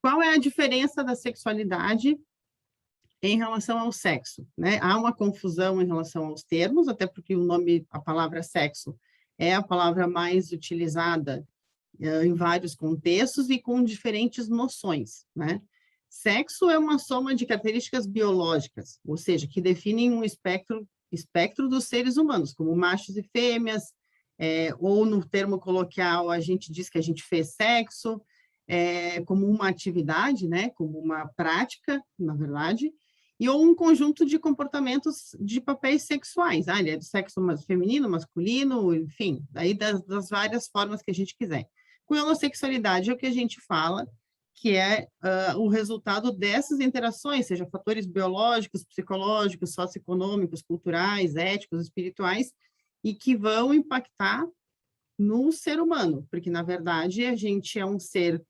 qual é a diferença da sexualidade em relação ao sexo, né? Há uma confusão em relação aos termos, até porque o nome, a palavra sexo, é a palavra mais utilizada em vários contextos e com diferentes noções, né? Sexo é uma soma de características biológicas, ou seja, que definem um espectro dos seres humanos, como machos e fêmeas, ou no termo coloquial a gente diz que a gente fez sexo, como uma atividade, né? Como uma prática, na verdade, e ou um conjunto de comportamentos de papéis sexuais. Ele é do sexo feminino, masculino, enfim, daí das várias formas que a gente quiser. Com a homossexualidade é o que a gente fala, que é o resultado dessas interações, seja fatores biológicos, psicológicos, socioeconômicos, culturais, éticos, espirituais, e que vão impactar no ser humano, porque, na verdade, a gente é um ser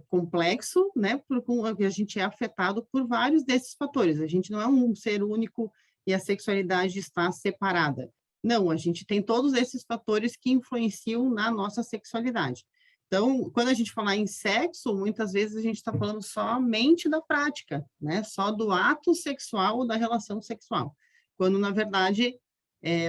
complexo, né? Porque a gente é afetado por vários desses fatores. A gente não é um ser único e a sexualidade está separada. Não, a gente tem todos esses fatores que influenciam na nossa sexualidade. Então, quando a gente falar em sexo, muitas vezes a gente está falando somente da prática, né? Só do ato sexual ou da relação sexual. Quando, na verdade,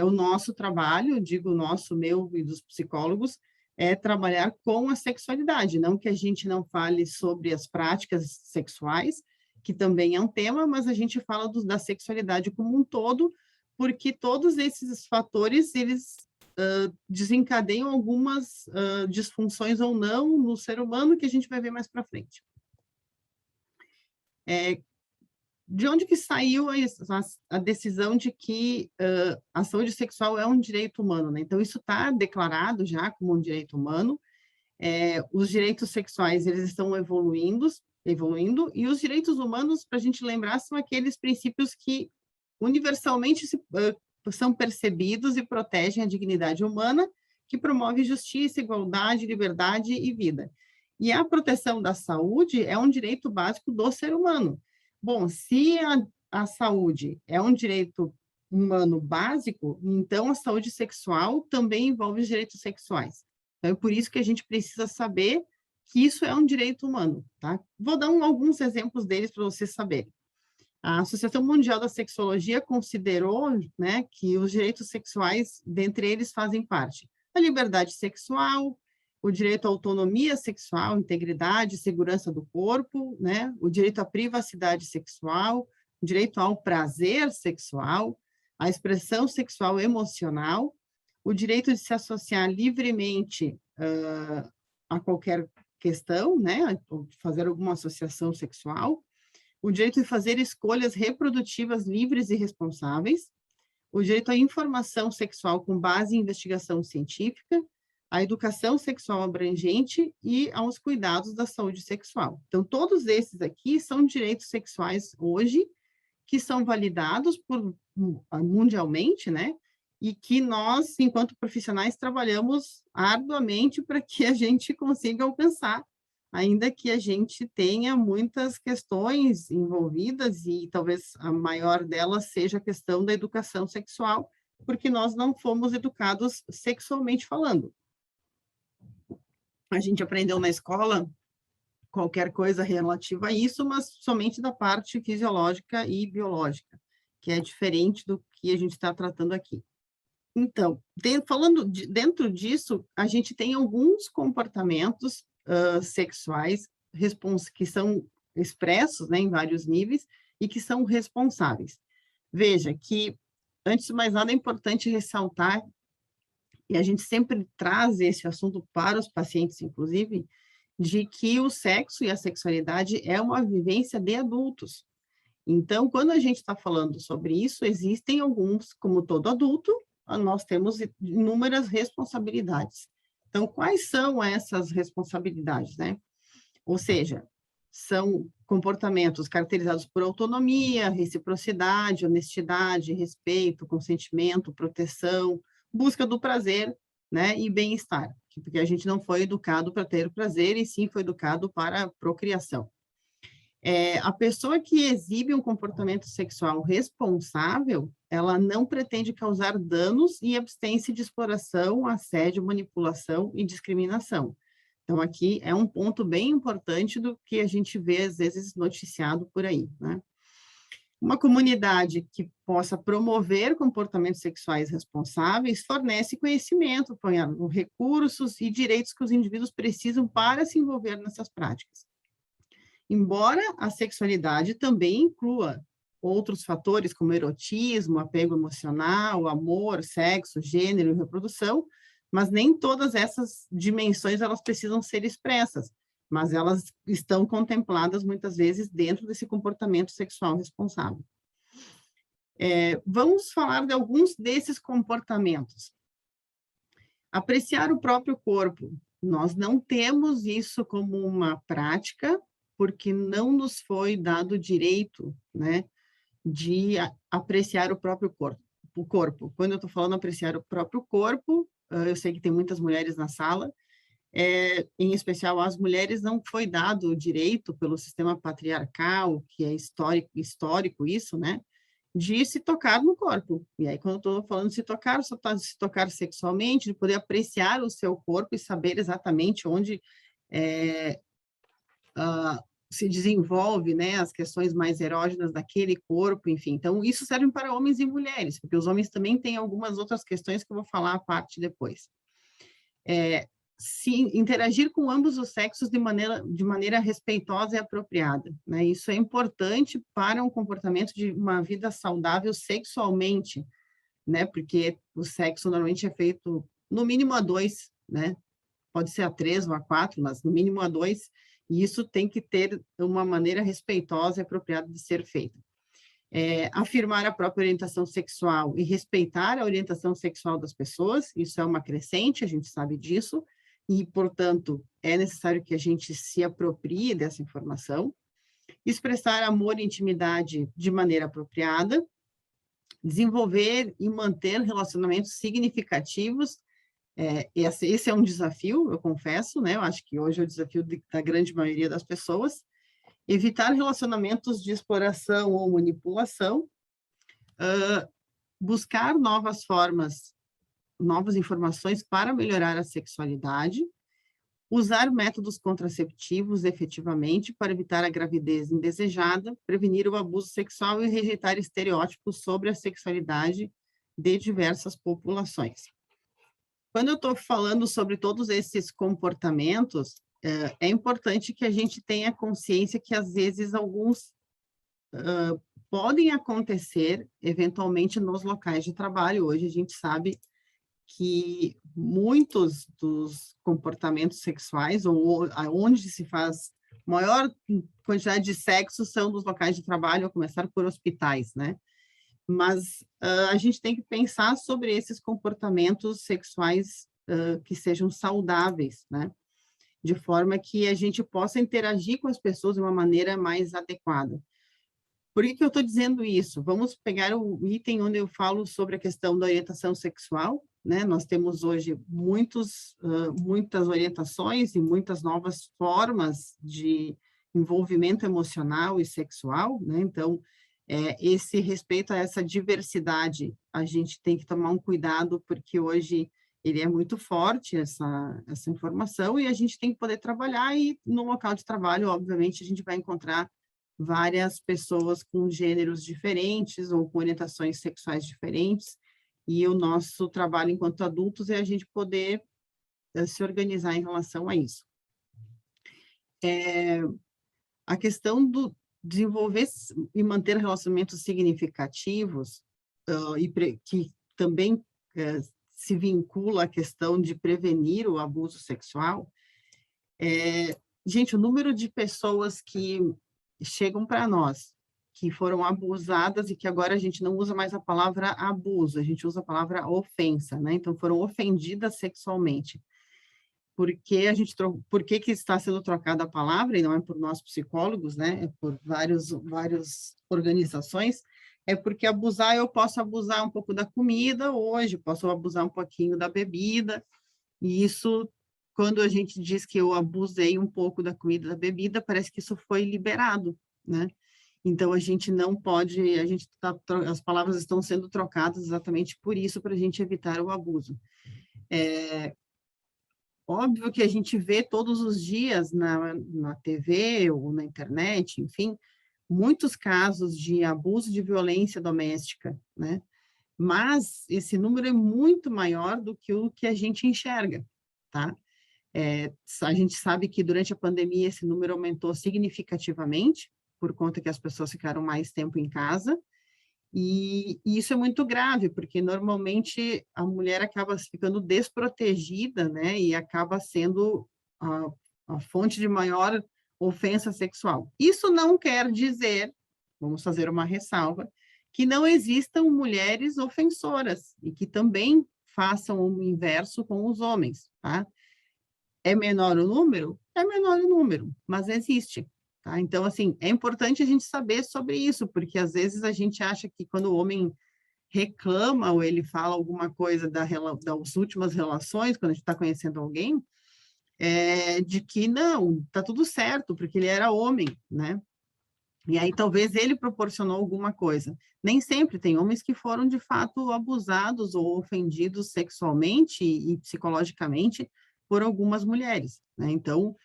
o nosso trabalho, digo nosso, meu e dos psicólogos, é trabalhar com a sexualidade, não que a gente não fale sobre as práticas sexuais, que também é um tema, mas a gente fala da sexualidade como um todo, porque todos esses fatores, eles desencadeiam algumas disfunções ou não no ser humano, que a gente vai ver mais para frente. De onde que saiu a decisão de que a saúde sexual é um direito humano, né? Então, isso está declarado já como um direito humano. Os direitos sexuais, eles estão evoluindo, e os direitos humanos, para a gente lembrar, são aqueles princípios que universalmente são percebidos e protegem a dignidade humana, que promove justiça, igualdade, liberdade e vida. E a proteção da saúde é um direito básico do ser humano. Bom, se a saúde é um direito humano básico, então a saúde sexual também envolve os direitos sexuais. Então, é por isso que a gente precisa saber que isso é um direito humano, tá? Vou dar alguns exemplos deles para vocês saberem. A Associação Mundial da Sexologia considerou, né, que os direitos sexuais, dentre eles, fazem parte a liberdade sexual, o direito à autonomia sexual, integridade, segurança do corpo, né, o direito à privacidade sexual, o direito ao prazer sexual, a expressão sexual emocional, o direito de se associar livremente a qualquer questão, né, fazer alguma associação sexual, o direito de fazer escolhas reprodutivas livres e responsáveis, o direito à informação sexual com base em investigação científica, a educação sexual abrangente e aos cuidados da saúde sexual. Então, todos esses aqui são direitos sexuais hoje que são validados mundialmente, né? E que nós, enquanto profissionais, trabalhamos arduamente para que a gente consiga alcançar, ainda que a gente tenha muitas questões envolvidas, e talvez a maior delas seja a questão da educação sexual, porque nós não fomos educados sexualmente falando. A gente aprendeu na escola qualquer coisa relativa a isso, mas somente da parte fisiológica e biológica, que é diferente do que a gente está tratando aqui. Então, dentro disso, a gente tem alguns comportamentos sexuais que são expressos, né, em vários níveis e que são responsáveis. Veja que, antes de mais nada, é importante ressaltar, e a gente sempre traz esse assunto para os pacientes, inclusive, de que o sexo e a sexualidade é uma vivência de adultos. Então, quando a gente está falando sobre isso, existem alguns, como todo adulto, nós temos inúmeras responsabilidades. Então, quais são essas responsabilidades, né? Ou seja, são comportamentos caracterizados por autonomia, reciprocidade, honestidade, respeito, consentimento, proteção, busca do prazer, né, e bem-estar, porque a gente não foi educado para ter prazer, e sim foi educado para a procriação. A pessoa que exibe um comportamento sexual responsável, ela não pretende causar danos e abstém-se de exploração, assédio, manipulação e discriminação. Então, aqui é um ponto bem importante do que a gente vê, às vezes, noticiado por aí, né? Uma comunidade que possa promover comportamentos sexuais responsáveis fornece conhecimento, apoiando recursos e direitos que os indivíduos precisam para se envolver nessas práticas. Embora a sexualidade também inclua outros fatores como erotismo, apego emocional, amor, sexo, gênero e reprodução, mas nem todas essas dimensões elas precisam ser expressas, mas elas estão contempladas muitas vezes dentro desse comportamento sexual responsável. Vamos falar de alguns desses comportamentos. Apreciar o próprio corpo. Nós não temos isso como uma prática, porque não nos foi dado o direito, né, de apreciar o próprio corpo. Quando eu estou falando apreciar o próprio corpo, eu sei que tem muitas mulheres na sala, em especial às mulheres não foi dado o direito pelo sistema patriarcal, que é histórico isso, né, de se tocar no corpo. E aí, quando eu estou falando de se tocar, só tá se tocar sexualmente, de poder apreciar o seu corpo e saber exatamente onde se desenvolve, né, as questões mais erógenas daquele corpo, enfim. Então, isso serve para homens e mulheres, porque os homens também têm algumas outras questões que eu vou falar à parte depois. Se interagir com ambos os sexos de maneira respeitosa e apropriada, né? Isso é importante para um comportamento de uma vida saudável sexualmente, né? Porque o sexo normalmente é feito no mínimo a dois, né? Pode ser a três ou a quatro, mas no mínimo a dois, e isso tem que ter uma maneira respeitosa e apropriada de ser feito. Afirmar a própria orientação sexual e respeitar a orientação sexual das pessoas, isso é uma crescente, a gente sabe disso, e, portanto, é necessário que a gente se aproprie dessa informação. Expressar amor e intimidade de maneira apropriada, desenvolver e manter relacionamentos significativos. Esse é um desafio, eu confesso, né? Eu acho que hoje é o desafio da grande maioria das pessoas. Evitar relacionamentos de exploração ou manipulação, buscar novas formas, novas informações para melhorar a sexualidade, usar métodos contraceptivos efetivamente para evitar a gravidez indesejada, prevenir o abuso sexual e rejeitar estereótipos sobre a sexualidade de diversas populações. Quando eu estou falando sobre todos esses comportamentos, é importante que a gente tenha consciência que, às vezes, alguns podem acontecer, eventualmente, nos locais de trabalho. Hoje, a gente sabe que muitos dos comportamentos sexuais, ou onde se faz maior quantidade de sexo, são nos locais de trabalho, a começar por hospitais, né? Mas a gente tem que pensar sobre esses comportamentos sexuais que sejam saudáveis, né? De forma que a gente possa interagir com as pessoas de uma maneira mais adequada. Por que eu estou dizendo isso? Vamos pegar o item onde eu falo sobre a questão da orientação sexual, né? Nós temos hoje muitas orientações e muitas novas formas de envolvimento emocional e sexual, né? Então, esse respeito a essa diversidade, a gente tem que tomar um cuidado, porque hoje ele é muito forte, essa informação, e a gente tem que poder trabalhar, e no local de trabalho, obviamente, a gente vai encontrar várias pessoas com gêneros diferentes ou com orientações sexuais diferentes, e o nosso trabalho enquanto adultos é a gente poder se organizar em relação a isso. A questão do desenvolver e manter relacionamentos significativos, que também se vincula à questão de prevenir o abuso sexual. Gente, o número de pessoas que chegam para nós, que foram abusadas e que agora a gente não usa mais a palavra abuso, a gente usa a palavra ofensa, né? Então, foram ofendidas sexualmente. Por que que está sendo trocada a palavra, e não é por nós psicólogos, né? É por várias organizações, é porque abusar, eu posso abusar um pouco da comida hoje, posso abusar um pouquinho da bebida, e isso, quando a gente diz que eu abusei um pouco da comida, da bebida, parece que isso foi liberado, né? Então, a gente não pode, as palavras estão sendo trocadas exatamente por isso, para a gente evitar o abuso. óbvio que a gente vê todos os dias na TV ou na internet, enfim, muitos casos de abuso de violência doméstica, né? Mas esse número é muito maior do que o que a gente enxerga, tá? A gente sabe que durante a pandemia esse número aumentou significativamente, por conta que as pessoas ficaram mais tempo em casa, e isso é muito grave, porque normalmente a mulher acaba ficando desprotegida, né, e acaba sendo a, a fonte de maior ofensa sexual. Isso não quer dizer, vamos fazer uma ressalva, que não existam mulheres ofensoras e que também façam o inverso com os homens, tá? É menor o número? É menor o número, mas existe. Tá? Então, assim, é importante a gente saber sobre isso, porque às vezes a gente acha que quando o homem reclama ou ele fala alguma coisa das últimas relações, quando a gente está conhecendo alguém, de que não, tá tudo certo, porque ele era homem, né? E aí talvez ele proporcionou alguma coisa. Nem sempre tem homens que foram de fato abusados ou ofendidos sexualmente e psicologicamente por algumas mulheres, né? Então,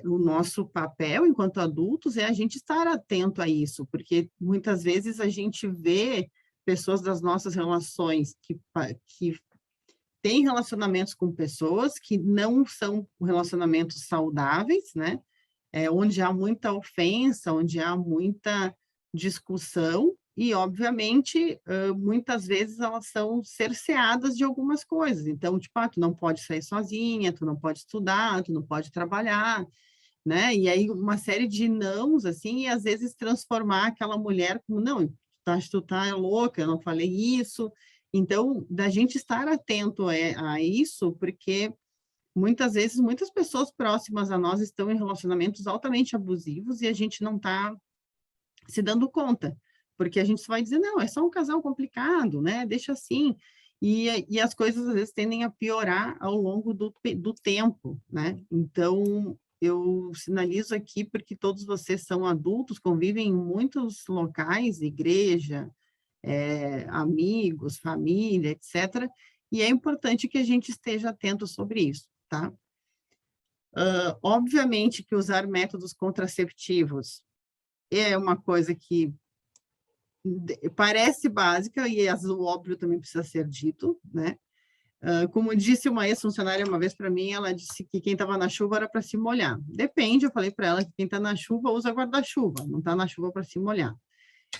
o nosso papel enquanto adultos é a gente estar atento a isso, porque muitas vezes a gente vê pessoas das nossas relações que têm relacionamentos com pessoas que não são relacionamentos saudáveis, né? Onde há muita ofensa, onde há muita discussão, e, obviamente, muitas vezes elas são cerceadas de algumas coisas. Então, tipo, tu não pode sair sozinha, tu não pode estudar, tu não pode trabalhar, né? E aí uma série de nãos, assim, e às vezes transformar aquela mulher como, não, tu tá louca, eu não falei isso. Então, da gente estar atento a isso, porque muitas vezes, muitas pessoas próximas a nós estão em relacionamentos altamente abusivos e a gente não está se dando conta, porque a gente só vai dizer, não, é só um casal complicado, né? Deixa assim. E as coisas, às vezes, tendem a piorar ao longo do tempo, né? Então, eu sinalizo aqui porque todos vocês são adultos, convivem em muitos locais, igreja, amigos, família, etc., e é importante que a gente esteja atento sobre isso, tá? Obviamente que usar métodos contraceptivos é uma coisa que parece básica e o óbvio também precisa ser dito, né? Como disse uma ex-funcionária uma vez para mim, ela disse que quem estava na chuva era para se molhar. Depende, eu falei para ela que quem está na chuva usa guarda-chuva, não está na chuva para se molhar.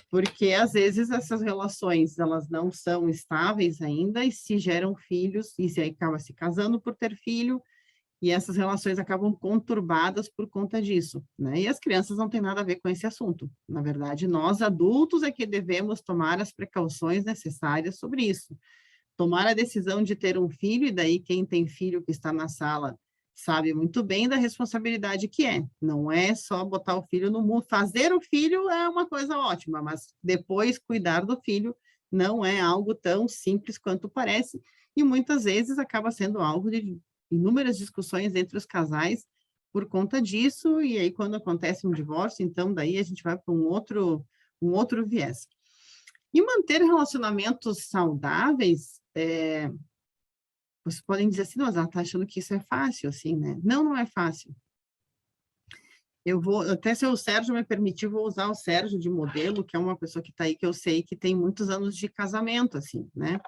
Porque às vezes essas relações elas não são estáveis ainda e se geram filhos e se acaba se casando por ter filho e essas relações acabam conturbadas por conta disso, né? E as crianças não têm nada a ver com esse assunto. Na verdade, nós adultos é que devemos tomar as precauções necessárias sobre isso. Tomar a decisão de ter um filho, e daí quem tem filho que está na sala sabe muito bem da responsabilidade que é. Não é só botar o filho no mundo. Fazer o filho é uma coisa ótima, mas depois cuidar do filho não é algo tão simples quanto parece, e muitas vezes acaba sendo algo de inúmeras discussões entre os casais por conta disso, e aí quando acontece um divórcio, então daí a gente vai para um outro viés. E manter relacionamentos saudáveis, vocês podem dizer assim, não, mas ela está achando que isso é fácil, assim, né? Não, não é fácil. Eu vou, até se o Sérgio me permitir, vou usar o Sérgio de modelo, que é uma pessoa que está aí, que eu sei que tem muitos anos de casamento, assim, né?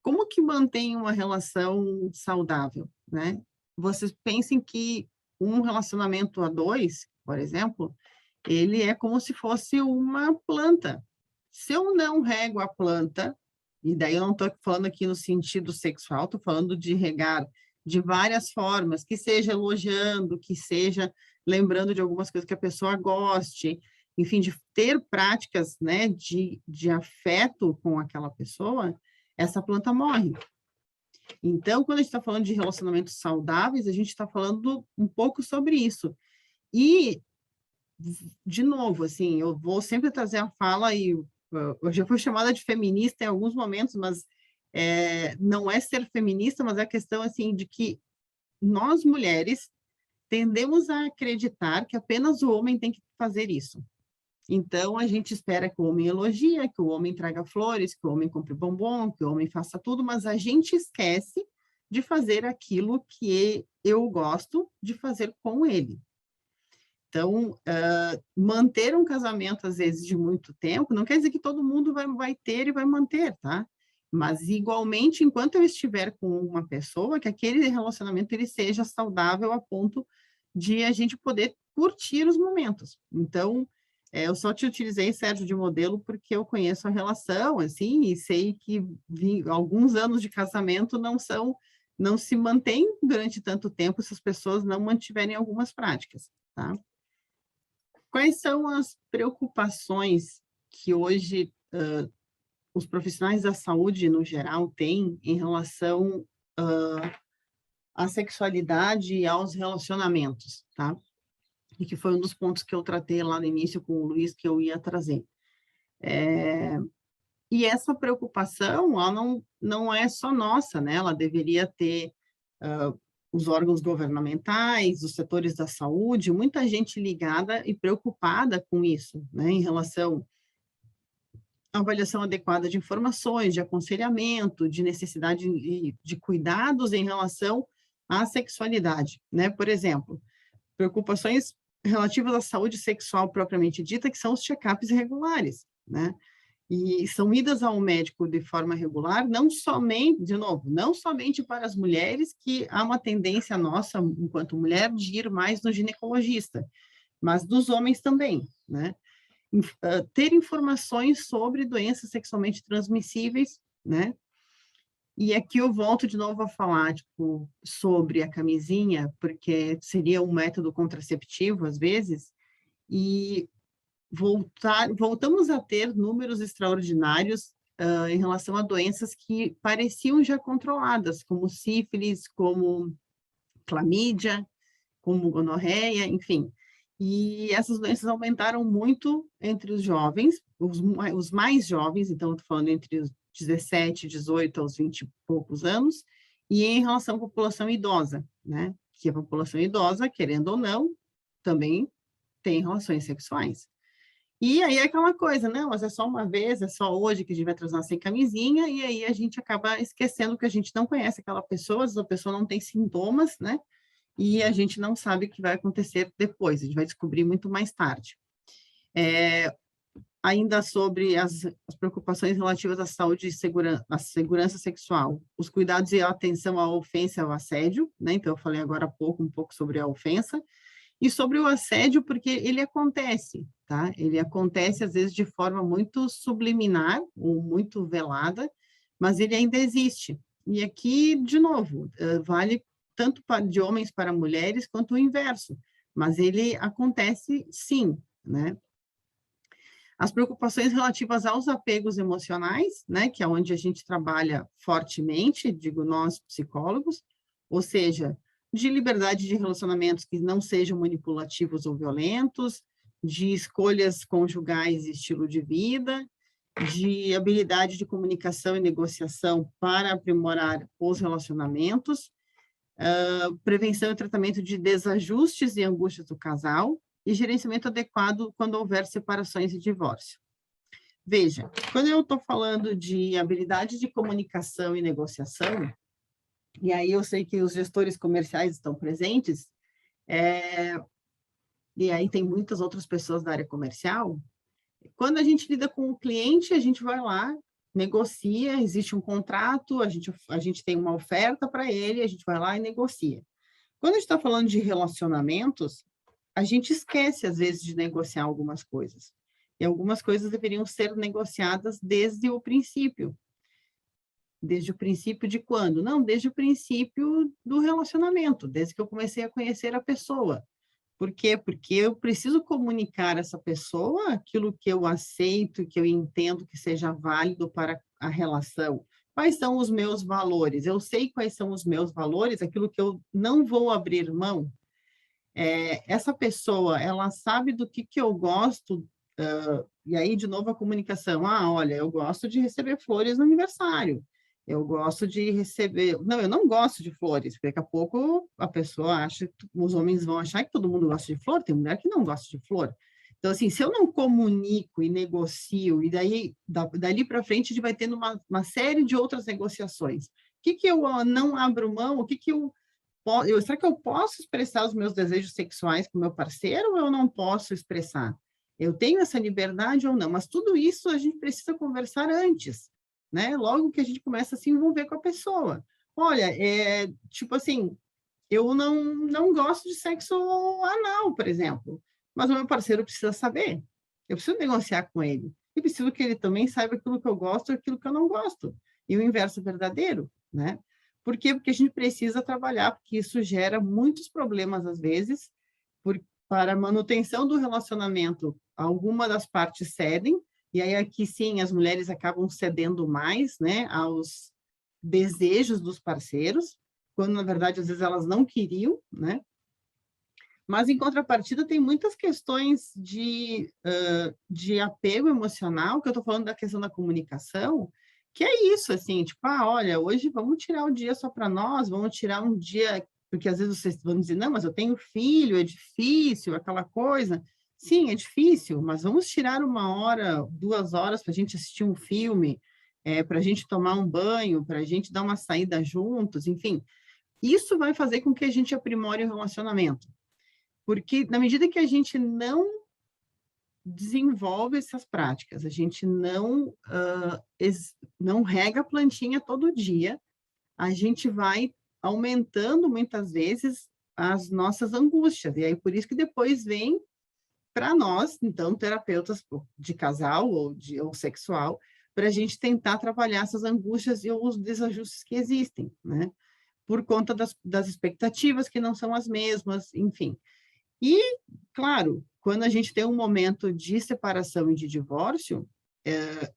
Como que mantém uma relação saudável, né? Vocês pensem que um relacionamento a dois, por exemplo, ele é como se fosse uma planta. Se eu não rego a planta, e daí eu não estou falando aqui no sentido sexual, estou falando de regar de várias formas, que seja elogiando, que seja lembrando de algumas coisas que a pessoa goste, enfim, de ter práticas, né, de afeto com aquela pessoa, essa planta morre. Então, quando a gente está falando de relacionamentos saudáveis, a gente está falando um pouco sobre isso. E, de novo, assim, eu vou sempre trazer a fala, e eu já fui chamada de feminista em alguns momentos, mas não é ser feminista, mas é a questão, assim, de que nós, mulheres, tendemos a acreditar que apenas o homem tem que fazer isso. Então, a gente espera que o homem elogie, que o homem traga flores, que o homem compre bombom, que o homem faça tudo, mas a gente esquece de fazer aquilo que eu gosto de fazer com ele. Então, manter um casamento, às vezes, de muito tempo, não quer dizer que todo mundo vai ter e vai manter, tá? Mas, igualmente, enquanto eu estiver com uma pessoa, que aquele relacionamento ele seja saudável a ponto de a gente poder curtir os momentos. Então, eu só te utilizei, Sérgio, de modelo porque eu conheço a relação, assim, e sei que alguns anos de casamento não se mantém durante tanto tempo se as pessoas não mantiverem algumas práticas, tá? Quais são as preocupações que hoje os profissionais da saúde, no geral, têm em relação à sexualidade e aos relacionamentos, tá? E que foi um dos pontos que eu tratei lá no início com o Luiz, que eu ia trazer. E essa preocupação, ela não é só nossa, né? Ela deveria ter os órgãos governamentais, os setores da saúde, muita gente ligada e preocupada com isso, né? Em relação à avaliação adequada de informações, de aconselhamento, de necessidade de cuidados em relação à sexualidade, né? Por exemplo, preocupações relativas à saúde sexual propriamente dita, que são os check-ups regulares, né? E são idas ao médico de forma regular, não somente, de novo, não somente para as mulheres, que há uma tendência nossa, enquanto mulher, de ir mais no ginecologista, mas dos homens também, né? Ter informações sobre doenças sexualmente transmissíveis, né? E aqui eu volto de novo a falar, tipo, sobre a camisinha, porque seria um método contraceptivo, às vezes, e voltamos a ter números extraordinários em relação a doenças que pareciam já controladas, como sífilis, como clamídia, como gonorreia, enfim. E essas doenças aumentaram muito entre os jovens, os mais jovens, então eu estou falando entre os 17, 18 aos 20 e poucos anos, e em relação à população idosa, né? Que a população idosa, querendo ou não, também tem relações sexuais. E aí é aquela coisa, não, mas é só uma vez, é só hoje que a gente vai transar sem camisinha, e aí a gente acaba esquecendo que a gente não conhece aquela pessoa, a pessoa não tem sintomas, né? E a gente não sabe o que vai acontecer depois, a gente vai descobrir muito mais tarde. Ainda sobre as preocupações relativas à saúde e à segurança sexual, os cuidados e a atenção à ofensa e ao assédio, né? Então, eu falei agora há pouco, um pouco sobre a ofensa, e sobre o assédio, porque ele acontece, tá? Ele acontece, às vezes, de forma muito subliminar, ou muito velada, mas ele ainda existe. E aqui, de novo, vale tanto de homens para mulheres, quanto o inverso. Mas ele acontece, sim, né? As preocupações relativas aos apegos emocionais, né? Que é onde a gente trabalha fortemente, digo nós, psicólogos, ou seja, de liberdade de relacionamentos que não sejam manipulativos ou violentos, de escolhas conjugais e estilo de vida, de habilidade de comunicação e negociação para aprimorar os relacionamentos, prevenção e tratamento de desajustes e angústias do casal, e gerenciamento adequado quando houver separações e divórcio. Veja, quando eu estou falando de habilidade de comunicação e negociação, e aí eu sei que os gestores comerciais estão presentes, e aí tem muitas outras pessoas da área comercial. Quando a gente lida com o cliente, a gente vai lá, negocia, existe um contrato, a gente tem uma oferta para ele, a gente vai lá e negocia. Quando a gente está falando de relacionamentos, a gente esquece, às vezes, de negociar algumas coisas. E algumas coisas deveriam ser negociadas desde o princípio. Desde o princípio de quando? Não, desde o princípio do relacionamento, desde que eu comecei a conhecer a pessoa. Por quê? Porque eu preciso comunicar a essa pessoa aquilo que eu aceito, que eu entendo que seja válido para a relação. Quais são os meus valores? Eu sei quais são os meus valores, aquilo que eu não vou abrir mão. Essa pessoa, ela sabe do que eu gosto, e aí, de novo, a comunicação. Ah, olha, eu gosto de receber flores no aniversário. Eu gosto de receber... Não, eu não gosto de flores, porque daqui a pouco a pessoa acha, os homens vão achar que todo mundo gosta de flor, tem mulher que não gosta de flor. Então, assim, se eu não comunico e negocio, e daí, dali para frente, a gente vai tendo uma série de outras negociações, que eu não abro mão? O que eu será que eu posso expressar os meus desejos sexuais com o meu parceiro ou eu não posso expressar? Eu tenho essa liberdade ou não? Mas tudo isso a gente precisa conversar antes, né? Logo que a gente começa a se envolver com a pessoa. Olha, tipo assim, eu não gosto de sexo anal, por exemplo, mas o meu parceiro precisa saber. Eu preciso negociar com ele. E preciso que ele também saiba aquilo que eu gosto e aquilo que eu não gosto. E o inverso é verdadeiro, né? Por quê? Porque a gente precisa trabalhar, porque isso gera muitos problemas, às vezes, para a manutenção do relacionamento. Alguma das partes cedem, e aí aqui sim as mulheres acabam cedendo mais, né, aos desejos dos parceiros, quando na verdade às vezes elas não queriam, né? Mas em contrapartida tem muitas questões de apego emocional, que eu estou falando da questão da comunicação, que é isso, assim, tipo, olha, hoje vamos tirar um dia só para nós, vamos tirar um dia, porque às vezes vocês vão dizer, não, mas eu tenho filho, é difícil, aquela coisa. Sim, é difícil, mas vamos tirar 1 hora, 2 horas para a gente assistir um filme, para a gente tomar um banho, para a gente dar uma saída juntos, enfim. Isso vai fazer com que a gente aprimore o relacionamento. Porque na medida que a gente não desenvolve essas práticas, a gente não rega a plantinha todo dia, a gente vai aumentando muitas vezes as nossas angústias. E aí por isso que depois vem para nós, então, terapeutas de casal ou sexual, para a gente tentar trabalhar essas angústias e os desajustes que existem, né? Por conta das expectativas que não são as mesmas, enfim. E, claro, quando a gente tem um momento de separação e de divórcio,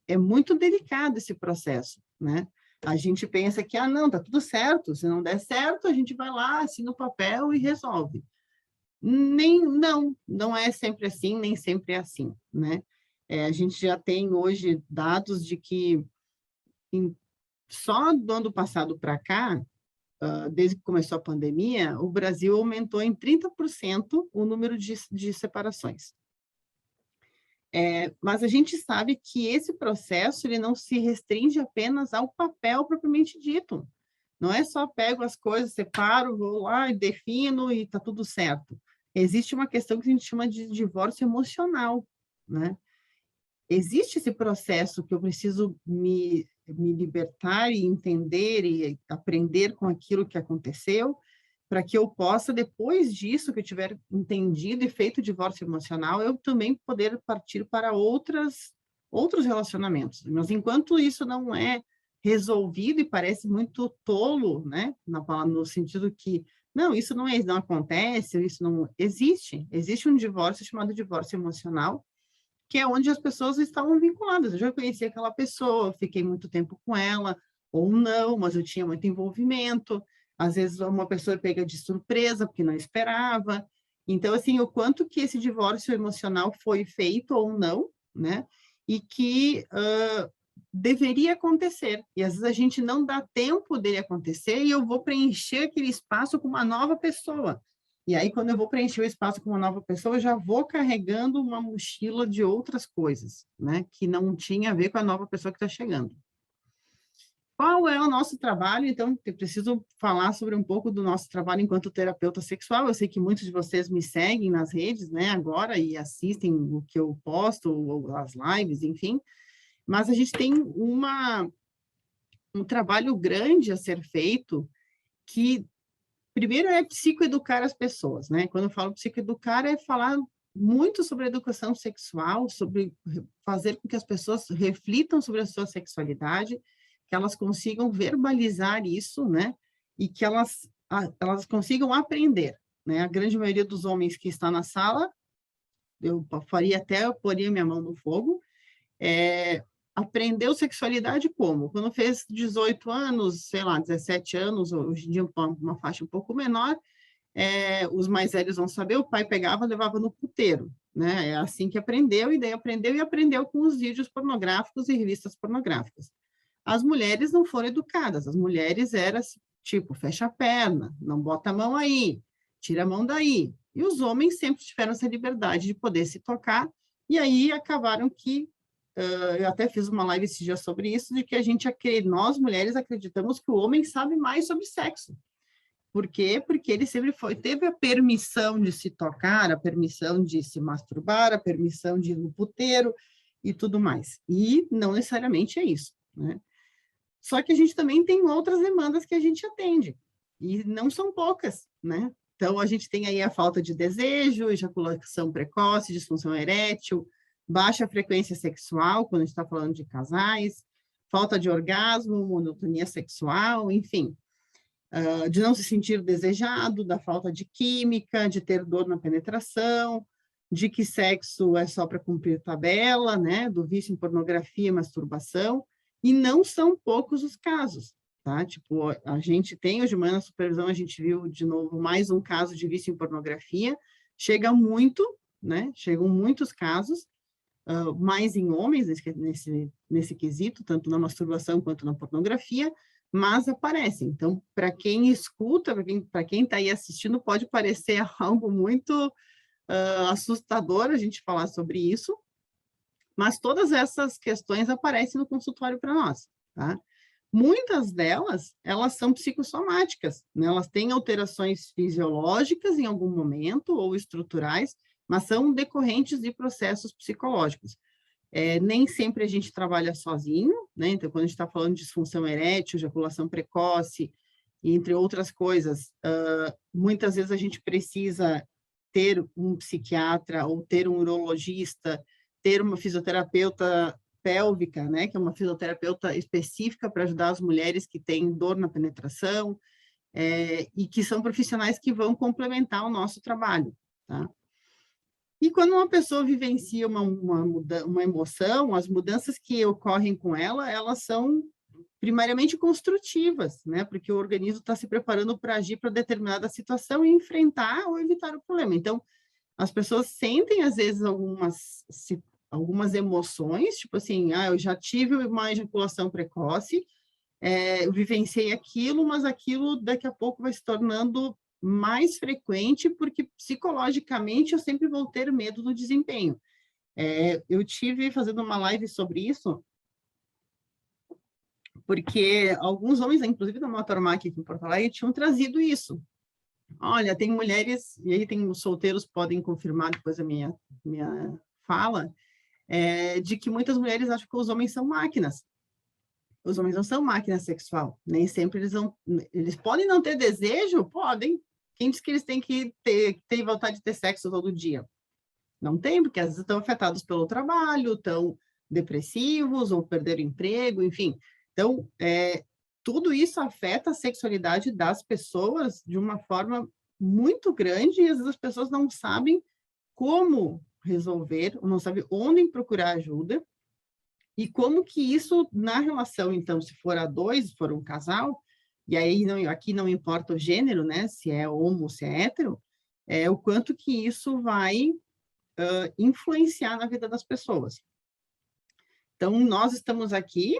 é muito delicado esse processo, né? A gente pensa que, não, tá tudo certo, se não der certo, a gente vai lá, assina o papel e resolve. Não é sempre assim, nem sempre é assim, né? A gente já tem hoje dados de que só do ano passado para cá, desde que começou a pandemia, o Brasil aumentou em 30% o número de separações. Mas a gente sabe que esse processo ele não se restringe apenas ao papel propriamente dito. Não é só pego as coisas, separo, vou lá e defino e está tudo certo. Existe uma questão que a gente chama de divórcio emocional, né? Existe esse processo que eu preciso me libertar e entender e aprender com aquilo que aconteceu, para que eu possa, depois disso, que eu tiver entendido e feito o divórcio emocional, eu também poder partir para outros relacionamentos. Mas enquanto isso não é resolvido e parece muito tolo, né, no sentido que, não, isso não acontece, isso não existe um divórcio chamado divórcio emocional, que é onde as pessoas estavam vinculadas. Eu já conheci aquela pessoa, fiquei muito tempo com ela, ou não, mas eu tinha muito envolvimento. Às vezes uma pessoa pega de surpresa, porque não esperava. Então, assim, o quanto que esse divórcio emocional foi feito ou não, né? E que deveria acontecer. E às vezes a gente não dá tempo dele acontecer e eu vou preencher aquele espaço com uma nova pessoa. E aí, quando eu vou preencher o espaço com uma nova pessoa, eu já vou carregando uma mochila de outras coisas, né? Que não tinha a ver com a nova pessoa que está chegando. Qual é o nosso trabalho? Então, eu preciso falar sobre um pouco do nosso trabalho enquanto terapeuta sexual. Eu sei que muitos de vocês me seguem nas redes, né, agora, e assistem o que eu posto, ou as lives, enfim. Mas a gente tem um trabalho grande a ser feito que primeiro é psicoeducar as pessoas, né? Quando eu falo psicoeducar, é falar muito sobre educação sexual, sobre fazer com que as pessoas reflitam sobre a sua sexualidade, que elas consigam verbalizar isso, né? E que elas consigam aprender, né? A grande maioria dos homens que está na sala, eu poria minha mão no fogo, aprendeu sexualidade como? Quando fez 18 anos, sei lá, 17 anos, hoje em dia uma faixa um pouco menor, os mais velhos vão saber, o pai pegava e levava no puteiro, né? É assim que aprendeu, e daí aprendeu com os vídeos pornográficos e revistas pornográficas. As mulheres não foram educadas, as mulheres eram tipo, fecha a perna, não bota a mão aí, tira a mão daí. E os homens sempre tiveram essa liberdade de poder se tocar, e aí acabaram que eu até fiz uma live esse dia sobre isso, de que nós mulheres acreditamos que o homem sabe mais sobre sexo. Por quê? Porque ele sempre teve a permissão de se tocar, a permissão de se masturbar, a permissão de ir no puteiro e tudo mais. E não necessariamente é isso, né? Só que a gente também tem outras demandas que a gente atende, e não são poucas, né? Então, a gente tem aí a falta de desejo, ejaculação precoce, disfunção erétil, baixa frequência sexual, quando a gente está falando de casais, falta de orgasmo, monotonia sexual, enfim, de não se sentir desejado, da falta de química, de ter dor na penetração, de que sexo é só para cumprir tabela, né? Do vício em pornografia e masturbação, e não são poucos os casos, tá? Tipo, a gente tem hoje de manhã na supervisão, a gente viu de novo mais um caso de vício em pornografia, chega muito, né? Chegam muitos casos, mais em homens nesse quesito, tanto na masturbação quanto na pornografia, mas aparecem. Então, para quem escuta, para quem está aí assistindo, pode parecer algo muito assustador a gente falar sobre isso, mas todas essas questões aparecem no consultório para nós, tá? Muitas delas, elas são psicossomáticas, né? Elas têm alterações fisiológicas em algum momento ou estruturais, mas são decorrentes de processos psicológicos. Nem sempre a gente trabalha sozinho, né? Então, quando a gente está falando de disfunção erétil, ejaculação precoce, entre outras coisas, muitas vezes a gente precisa ter um psiquiatra ou ter um urologista, ter uma fisioterapeuta pélvica, né? Que é uma fisioterapeuta específica para ajudar as mulheres que têm dor na penetração, e que são profissionais que vão complementar o nosso trabalho, tá? E quando uma pessoa vivencia uma emoção, as mudanças que ocorrem com ela, elas são primariamente construtivas, né? Porque o organismo está se preparando para agir para determinada situação e enfrentar ou evitar o problema. Então, as pessoas sentem, às vezes, algumas emoções, tipo assim, eu já tive uma ejaculação precoce, eu vivenciei aquilo, mas aquilo daqui a pouco vai se tornando mais frequente, porque psicologicamente eu sempre vou ter medo do desempenho. Eu tive fazendo uma live sobre isso, porque alguns homens, inclusive da Motormac aqui em Porto Alegre, tinham trazido isso. Olha, tem mulheres, e aí tem os solteiros podem confirmar depois a minha fala, de que muitas mulheres acham que os homens são máquinas. Os homens não são máquina sexual, nem sempre eles podem não ter desejo? Podem. Quem diz que eles têm que ter vontade de ter sexo todo dia? Não tem, porque às vezes estão afetados pelo trabalho, estão depressivos ou perderam emprego, enfim. Então, tudo isso afeta a sexualidade das pessoas de uma forma muito grande, e às vezes as pessoas não sabem como resolver, ou não sabem onde procurar ajuda, e como que isso, na relação, então, se for a dois, se for um casal, e aí aqui não importa o gênero, né, se é homo ou se é hétero, o quanto que isso vai influenciar na vida das pessoas. Então, nós estamos aqui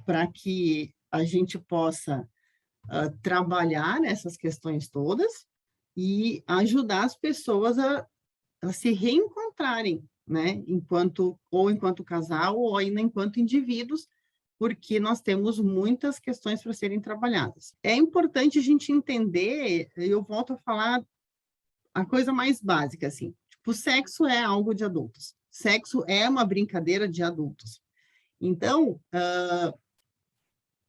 para que a gente possa trabalhar essas questões todas e ajudar as pessoas a se reencontrarem, né, enquanto casal ou ainda enquanto indivíduos, porque nós temos muitas questões para serem trabalhadas. É importante a gente entender, eu volto a falar a coisa mais básica, assim, tipo, sexo é algo de adultos, sexo é uma brincadeira de adultos. Então,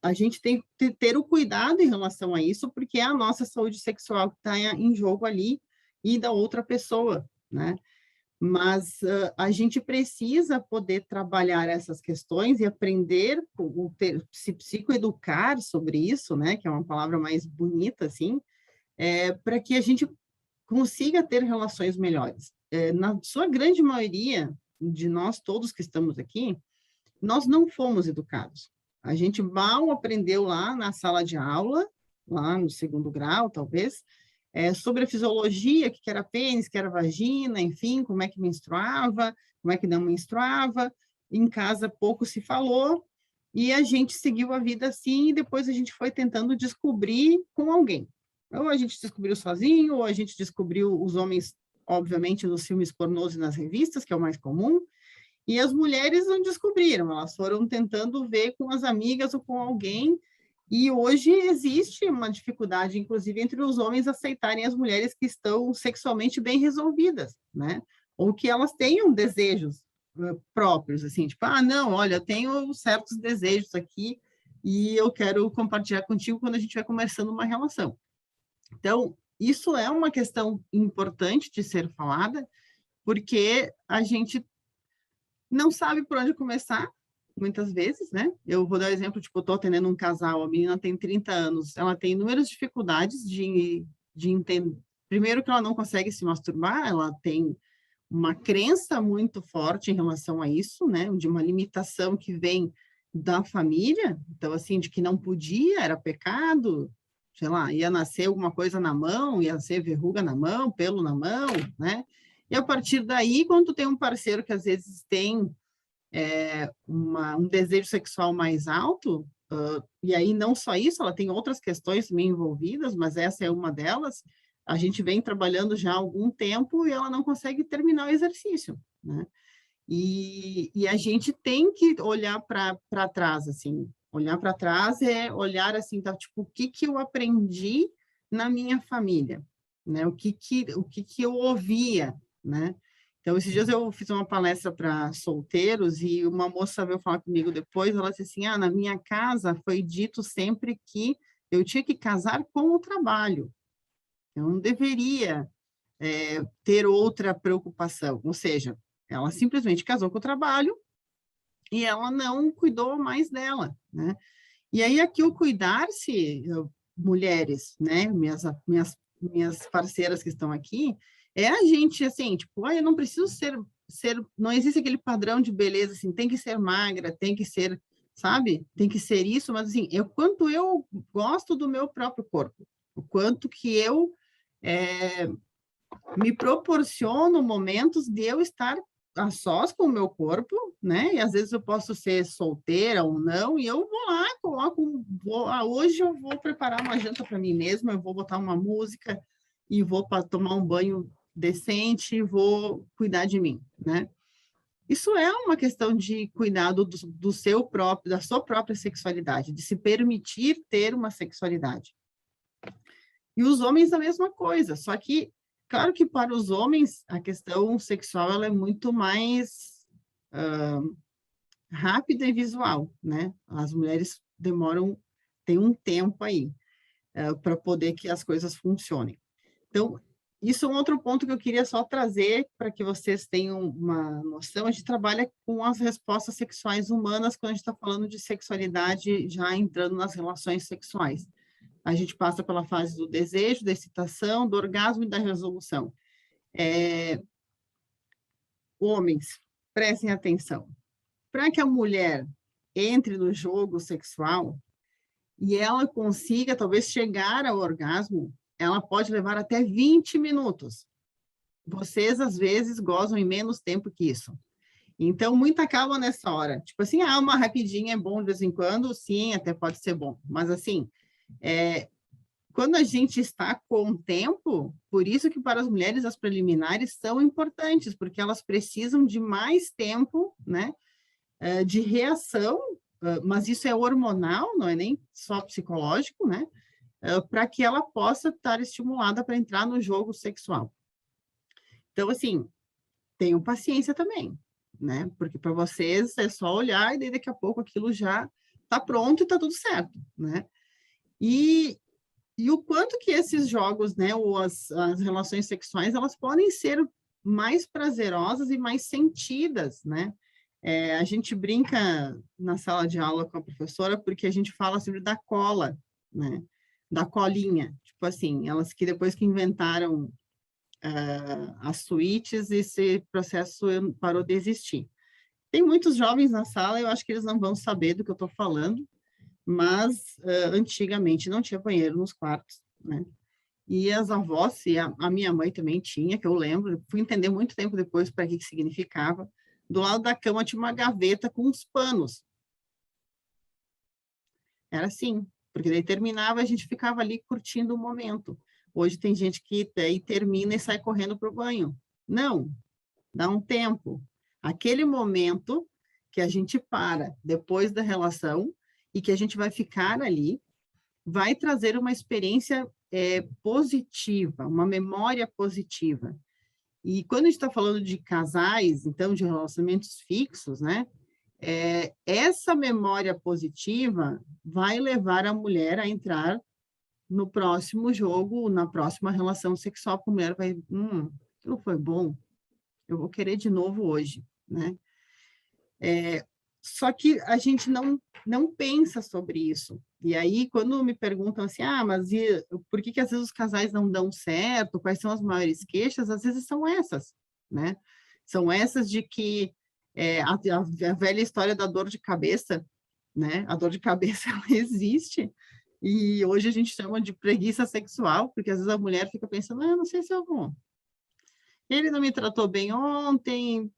a gente tem que ter o cuidado em relação a isso, porque é a nossa saúde sexual que está em jogo ali e da outra pessoa, né? Mas a gente precisa poder trabalhar essas questões e aprender, se psicoeducar sobre isso, né? Que é uma palavra mais bonita, assim, para que a gente consiga ter relações melhores. Na sua grande maioria de nós todos que estamos aqui, nós não fomos educados. A gente mal aprendeu lá na sala de aula, lá no segundo grau, talvez, sobre a fisiologia, o que era pênis, o que era vagina, enfim, como é que menstruava, como é que não menstruava. Em casa pouco se falou, e a gente seguiu a vida assim, e depois a gente foi tentando descobrir com alguém. Ou a gente descobriu sozinho, ou a gente descobriu os homens, obviamente, nos filmes pornôs e nas revistas, que é o mais comum, E as mulheres não descobriram, elas foram tentando ver com as amigas ou com alguém, e hoje existe uma dificuldade, inclusive, entre os homens aceitarem as mulheres que estão sexualmente bem resolvidas, né? Ou que elas tenham desejos próprios, assim, tipo, ah, não, olha, eu tenho certos desejos aqui e eu quero compartilhar contigo quando a gente vai começando uma relação. Então, isso é uma questão importante de ser falada, porque a gente não sabe por onde começar, muitas vezes, né? Eu vou dar um exemplo, tipo, eu estou atendendo um casal, a menina tem 30 anos, ela tem inúmeras dificuldades de entender. Primeiro que ela não consegue se masturbar, ela tem uma crença muito forte em relação a isso, né? De uma limitação que vem da família, então, assim, de que não podia, era pecado, sei lá, ia nascer alguma coisa na mão, ia ser verruga na mão, pelo na mão, né? E a partir daí, quando tu tem um parceiro que às vezes tem um desejo sexual mais alto, e aí não só isso, ela tem outras questões também envolvidas, mas essa é uma delas, a gente vem trabalhando já há algum tempo e ela não consegue terminar o exercício, né? E a gente tem que olhar para trás, assim, olhar para trás é olhar assim, tá, tipo, o que que eu aprendi na minha família, né? O que que eu ouvia, né? Então, esses dias eu fiz uma palestra para solteiros e uma moça veio falar comigo depois, ela disse assim, na minha casa foi dito sempre que eu tinha que casar com o trabalho, eu não deveria ter outra preocupação, ou seja, ela simplesmente casou com o trabalho e ela não cuidou mais dela, né? E aí aqui o cuidar-se, mulheres, né, minhas parceiras que estão aqui, é a gente, assim, tipo, eu não preciso não existe aquele padrão de beleza, assim, tem que ser magra, tem que ser, sabe? Tem que ser isso, mas assim, quanto eu gosto do meu próprio corpo, o quanto que eu me proporciono momentos de eu estar a sós com o meu corpo, né? E às vezes eu posso ser solteira ou não, e eu vou lá, hoje eu vou preparar uma janta para mim mesma, eu vou botar uma música e vou para tomar um banho decente e vou cuidar de mim, né? Isso é uma questão de cuidado do seu próprio, da sua própria sexualidade, de se permitir ter uma sexualidade. E os homens a mesma coisa, só que, claro que para os homens a questão sexual ela é muito mais rápida e visual, né? As mulheres tem um tempo aí para poder que as coisas funcionem. Então, isso é um outro ponto que eu queria só trazer para que vocês tenham uma noção. A gente trabalha com as respostas sexuais humanas quando a gente está falando de sexualidade, já entrando nas relações sexuais. A gente passa pela fase do desejo, da excitação, do orgasmo e da resolução. Homens, prestem atenção. Para que a mulher entre no jogo sexual e ela consiga, talvez, chegar ao orgasmo, ela pode levar até 20 minutos. Vocês, às vezes, gozam em menos tempo que isso. Então, muita calma nessa hora. Tipo assim, uma rapidinha é bom de vez em quando, sim, até pode ser bom. Mas, assim, quando a gente está com tempo, por isso que para as mulheres as preliminares são importantes, porque elas precisam de mais tempo, né, de reação, mas isso é hormonal, não é nem só psicológico, né, para que ela possa estar estimulada para entrar no jogo sexual. Então, assim, tenham paciência também, né, porque para vocês é só olhar e daí daqui a pouco aquilo já está pronto e está tudo certo, né. E o quanto que esses jogos, né, ou as relações sexuais, elas podem ser mais prazerosas e mais sentidas, né? A gente brinca na sala de aula com a professora porque a gente fala sempre da cola, né? Da colinha. Tipo assim, elas que depois que inventaram as suítes, esse processo parou de existir. Tem muitos jovens na sala, eu acho que eles não vão saber do que eu estou falando, mas antigamente não tinha banheiro nos quartos, né? E as avós, e a minha mãe também tinha, que eu lembro, fui entender muito tempo depois para que significava. Do lado da cama tinha uma gaveta com uns panos. Era assim, porque daí terminava, a gente ficava ali curtindo o momento. Hoje tem gente que daí termina e sai correndo para o banho. Não, dá um tempo. Aquele momento que a gente para depois da relação e que a gente vai ficar ali, vai trazer uma experiência positiva, uma memória positiva. E quando a gente está falando de casais, então, de relacionamentos fixos, né? Essa memória positiva vai levar a mulher a entrar no próximo jogo, na próxima relação sexual, que a mulher vai, aquilo foi bom, eu vou querer de novo hoje, né? Só que a gente não pensa sobre isso. E aí, quando me perguntam assim, mas por que às vezes os casais não dão certo? Quais são as maiores queixas? Às vezes são essas, né? São essas de que a velha história da dor de cabeça, né? A dor de cabeça, ela existe. E hoje a gente chama de preguiça sexual, porque às vezes a mulher fica pensando, não sei se eu vou. Ele não me tratou bem ontem,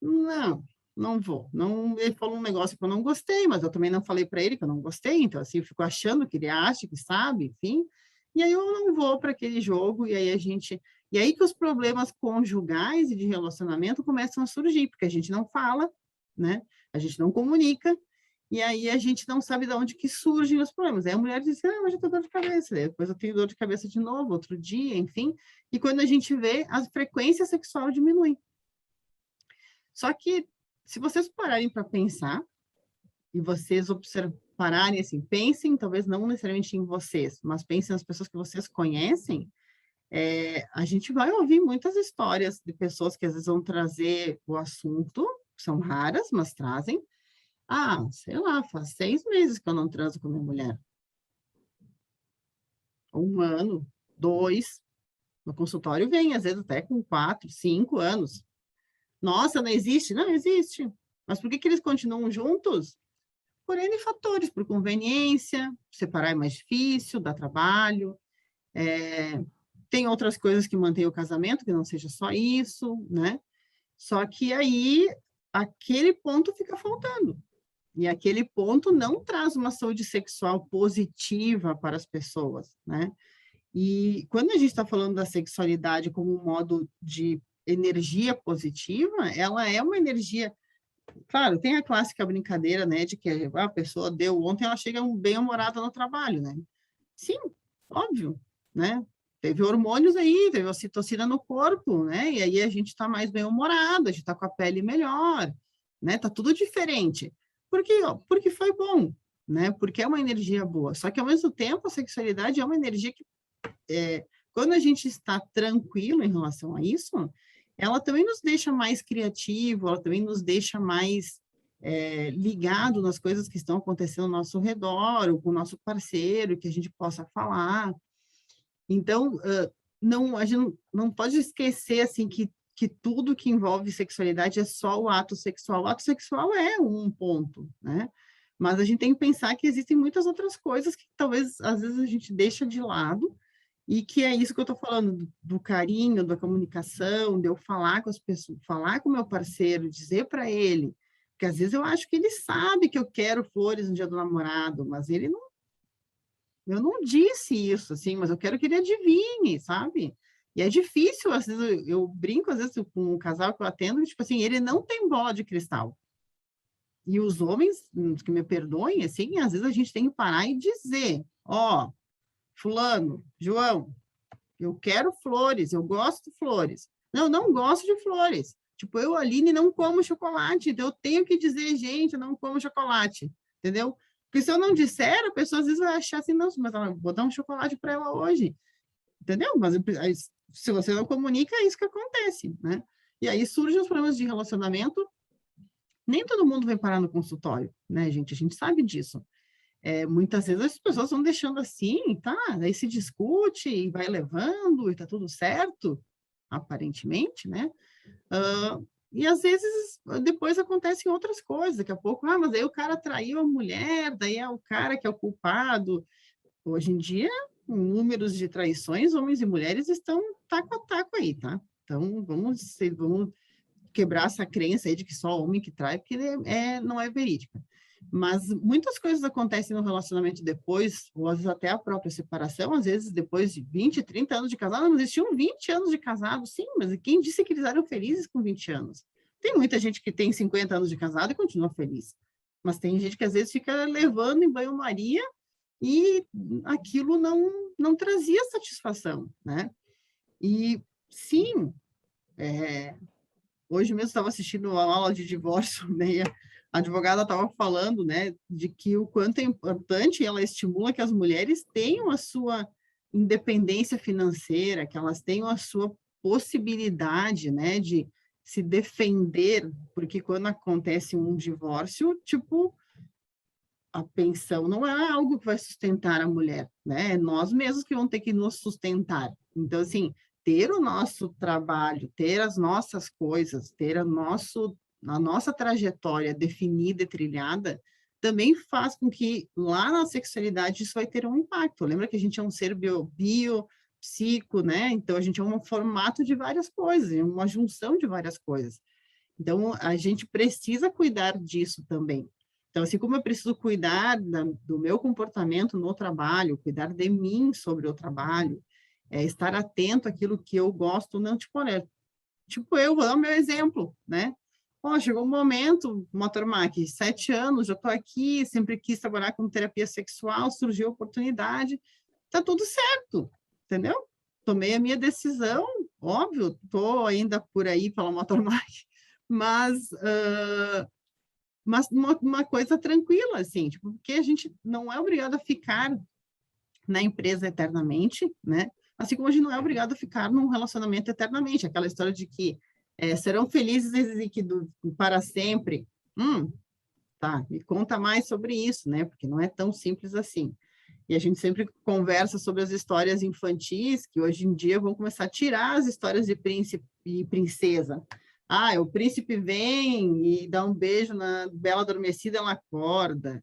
não vou. Não, ele falou um negócio que eu não gostei, mas eu também não falei para ele que eu não gostei, então assim, eu fico achando que ele acha que sabe, enfim. E aí eu não vou para aquele jogo, e aí que os problemas conjugais e de relacionamento começam a surgir, porque a gente não fala, né? A gente não comunica, e aí a gente não sabe de onde que surgem os problemas. Aí a mulher diz, hoje eu tô dor de cabeça, depois eu tenho dor de cabeça de novo, outro dia, enfim. E quando a gente vê, a frequência sexual diminui. Só que, se vocês pararem para pensar, e vocês pararem assim, pensem, talvez não necessariamente em vocês, mas pensem nas pessoas que vocês conhecem, a gente vai ouvir muitas histórias de pessoas que às vezes vão trazer o assunto, são raras, mas trazem. Sei lá, faz 6 meses que eu não transo com minha mulher. 1 ano, 2. No consultório vem, às vezes até com 4, 5 anos. Nossa, não existe? Não existe. Mas por que eles continuam juntos? Por N fatores, por conveniência, separar é mais difícil, dá trabalho. Tem outras coisas que mantêm o casamento, que não seja só isso, né? Só que aí, aquele ponto fica faltando. E aquele ponto não traz uma saúde sexual positiva para as pessoas, né? E quando a gente está falando da sexualidade como um modo de energia positiva, ela é uma energia... Claro, tem a clássica brincadeira, né, de que a pessoa deu ontem, ela chega bem-humorada no trabalho, né? Sim, óbvio, né? Teve hormônios aí, teve ocitocina no corpo, né? E aí a gente está mais bem-humorado, a gente está com a pele melhor, né? Tá tudo diferente. Por quê? Porque foi bom, né? Porque é uma energia boa. Só que, ao mesmo tempo, a sexualidade é uma energia que, quando a gente está tranquilo em relação a isso, ela também nos deixa mais criativo, ela também nos deixa mais ligado nas coisas que estão acontecendo ao nosso redor, ou com o nosso parceiro, que a gente possa falar. Então, a gente não pode esquecer assim que tudo que envolve sexualidade é só o ato sexual. O ato sexual é um ponto, né? Mas a gente tem que pensar que existem muitas outras coisas que talvez, às vezes, a gente deixa de lado, e que é isso que eu estou falando, do carinho, da comunicação, de eu falar com as pessoas, falar com o meu parceiro, dizer para ele, porque às vezes eu acho que ele sabe que eu quero flores no dia do namorado, mas ele não... Eu não disse isso, assim, mas eu quero que ele adivinhe, sabe? E é difícil, às vezes, eu brinco, às vezes, com um casal que eu atendo, tipo assim, ele não tem bola de cristal. E os homens, que me perdoem, assim, às vezes a gente tem que parar e dizer, fulano, João, eu quero flores, eu gosto de flores. Não gosto de flores. Tipo, eu, Aline, não como chocolate, então eu tenho que dizer, gente, eu não como chocolate, entendeu? Porque se eu não disser, a pessoa às vezes vai achar assim, não, mas eu vou dar um chocolate para ela hoje, entendeu? Mas se você não comunica, é isso que acontece, né? E aí surgem os problemas de relacionamento. Nem todo mundo vai parar no consultório, né, gente? A gente sabe disso. Muitas vezes as pessoas vão deixando assim, tá? Aí se discute e vai levando e tá tudo certo, aparentemente, né? E às vezes depois acontecem outras coisas, daqui a pouco, mas aí o cara traiu a mulher, daí é o cara que é o culpado. Hoje em dia, números de traições, homens e mulheres estão taco a taco aí, tá? Então, vamos quebrar essa crença aí de que só homem que trai, porque não é verídica. Mas muitas coisas acontecem no relacionamento depois, ou às vezes até a própria separação, às vezes depois de 20, 30 anos de casado, mas eles tinham 20 anos de casado, sim, mas quem disse que eles eram felizes com 20 anos? Tem muita gente que tem 50 anos de casado e continua feliz, mas tem gente que às vezes fica levando em banho-maria e aquilo não trazia satisfação, né? E sim, hoje mesmo estava assistindo uma aula de divórcio, né? A advogada estava falando, né, de que o quanto é importante, ela estimula que as mulheres tenham a sua independência financeira, que elas tenham a sua possibilidade, né, de se defender, porque quando acontece um divórcio, tipo, a pensão não é algo que vai sustentar a mulher, né? É nós mesmos que vamos ter que nos sustentar. Então, assim, ter o nosso trabalho, ter as nossas coisas, ter a nossa trajetória definida e trilhada, também faz com que lá na sexualidade isso vai ter um impacto. Lembra que a gente é um ser psico, né? Então, a gente é um formato de várias coisas, uma junção de várias coisas. Então, a gente precisa cuidar disso também. Então, assim como eu preciso cuidar do meu comportamento no trabalho, cuidar de mim sobre o trabalho, estar atento àquilo que eu gosto, não, tipo, olha, tipo, eu vou dar o meu exemplo, né? Ó, chegou um momento, Motormac, 7 anos, já estou aqui, sempre quis trabalhar com terapia sexual, surgiu a oportunidade, tá tudo certo, entendeu? Tomei a minha decisão, óbvio, estou ainda por aí pela Motormac, mas uma coisa tranquila, assim, tipo, porque a gente não é obrigado a ficar na empresa eternamente, né? Assim como a gente não é obrigado a ficar num relacionamento eternamente, aquela história de que serão felizes e que para sempre. Tá, me conta mais sobre isso, né? Porque não é tão simples assim. E a gente sempre conversa sobre as histórias infantis, que hoje em dia vão começar a tirar as histórias de príncipe e princesa. Ah, o príncipe vem e dá um beijo na Bela Adormecida, ela acorda.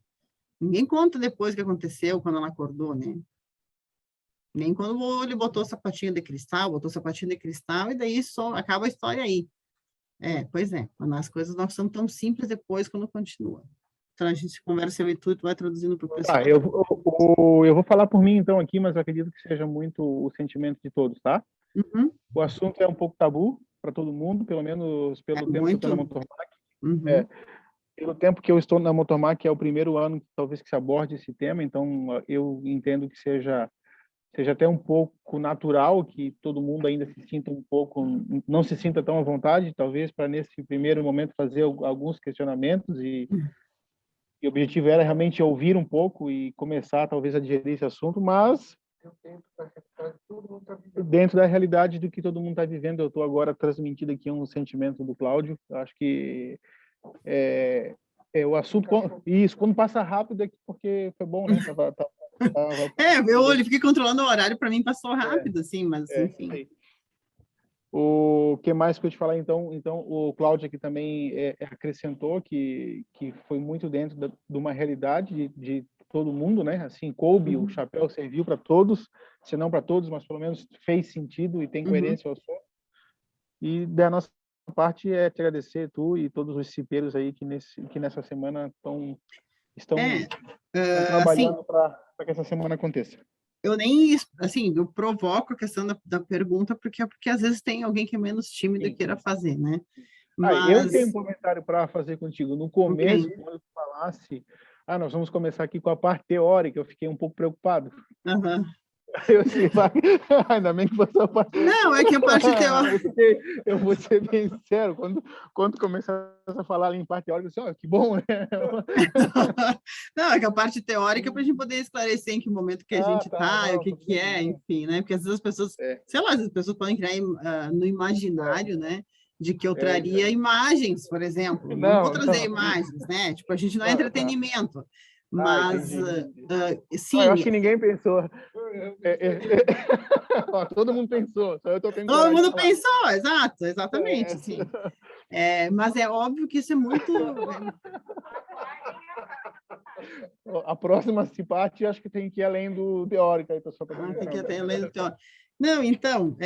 Ninguém conta depois o que aconteceu quando ela acordou, né? Nem quando ele botou o sapatinho de cristal, botou o sapatinho de cristal, e daí só acaba a história aí. Pois é, mas as coisas não são tão simples depois quando continua. Então, a gente conversa e tudo, vai traduzindo para o pessoal. Eu vou falar por mim, então, aqui, mas eu acredito que seja muito o sentimento de todos, tá? Uhum. O assunto é um pouco tabu para todo mundo, pelo menos pelo tempo que eu estou na Motormac. Uhum. Pelo tempo que eu estou na Motormac, é o primeiro ano, talvez, que se aborde esse tema, então eu entendo que seja até um pouco natural que todo mundo ainda se sinta um pouco, não se sinta tão à vontade, talvez, para nesse primeiro momento fazer alguns questionamentos e o objetivo era realmente ouvir um pouco e começar, talvez, a digerir esse assunto, mas dentro da realidade do que todo mundo está vivendo. Eu estou agora transmitindo aqui um sentimento do Cláudio. Acho que o assunto, isso, quando passa rápido é porque foi bom, né? Eu fiquei controlando o horário, para mim passou rápido, assim, mas enfim. O que mais que eu te falar, então o Cláudio aqui também acrescentou que foi muito dentro de uma realidade de todo mundo, né? Assim, coube, o chapéu serviu para todos, se não para todos, mas pelo menos fez sentido e tem coerência ao assunto. E da nossa parte é te agradecer, tu e todos os cipeiros aí que nessa semana estão trabalhando Assim, para que essa semana aconteça. eu nem, assim, eu provoco a questão da pergunta, porque às vezes tem alguém que é menos tímido e queira fazer, né? Eu Mas... tenho um comentário para fazer contigo. No começo, quando tu falasse, nós vamos começar aqui com a parte teórica, eu fiquei um pouco preocupado. Uhum. Eu sei, ainda bem que você a parte... Não, é que a parte teórica... Eu vou ser bem sincero, quando começar a falar ali em parte teórica, eu disse, que bom, né? Não, é que a parte teórica é para a gente poder esclarecer em que momento que a gente está, o que é, enfim, né? Porque às vezes as pessoas, sei lá, as pessoas podem criar no imaginário, né? De que eu traria imagens, por exemplo. Não vou trazer imagens, né? Tipo, a gente não é entretenimento. Mas, sim... eu acho que ninguém pensou. Todo mundo pensou, só eu estou tendo Todo mundo pensou, exatamente, sim. Mas é óbvio que isso é muito... A próxima parte, acho que tem que ir além do teórico. Aí, pessoal, tem que ir além do teórico. Não, então...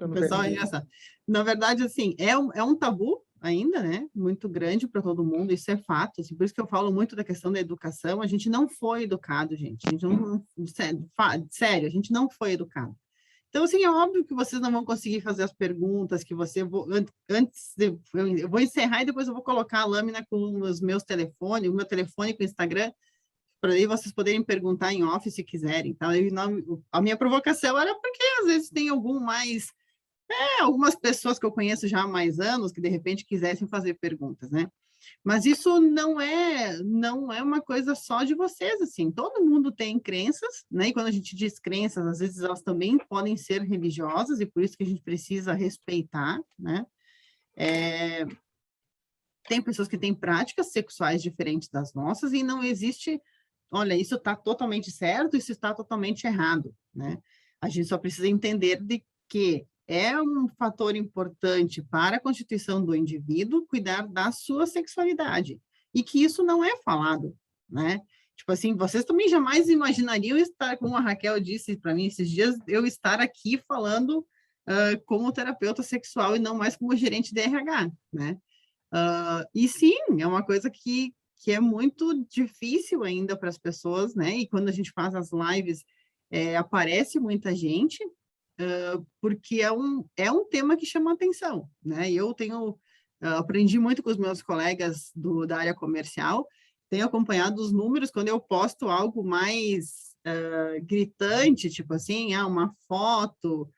O pessoal é engraçado. Na verdade, assim, é um tabu ainda, né? Muito grande para todo mundo, isso é fato. Assim, por isso que eu falo muito da questão da educação. A gente não foi educado, gente. A gente não, sério, a gente não foi educado. Então, assim, é óbvio que vocês não vão conseguir fazer as perguntas que você... Antes, eu vou encerrar e depois eu vou colocar a lâmina com os meus telefones, o meu telefone com o Instagram, para aí vocês poderem perguntar em off se quiserem. Então, a minha provocação era porque, às vezes, tem algumas pessoas que eu conheço já há mais anos que, de repente, quisessem fazer perguntas, né? Mas isso não é uma coisa só de vocês, assim, todo mundo tem crenças, né? E quando a gente diz crenças, às vezes elas também podem ser religiosas, e por isso que a gente precisa respeitar, né? Tem pessoas que têm práticas sexuais diferentes das nossas, e não existe, olha, isso está totalmente certo, isso está totalmente errado, né? A gente só precisa entender de que é um fator importante para a constituição do indivíduo cuidar da sua sexualidade, e que isso não é falado, né? Tipo assim, vocês também jamais imaginariam estar, como a Raquel disse para mim esses dias, eu estar aqui falando como terapeuta sexual e não mais como gerente de RH, né? E sim, é uma coisa que é muito difícil ainda para as pessoas, né? E quando a gente faz as lives, aparece muita gente, porque é um tema que chama atenção, né? E eu aprendi muito com os meus colegas da área comercial, tenho acompanhado os números quando eu posto algo mais gritante, tipo assim, uma foto,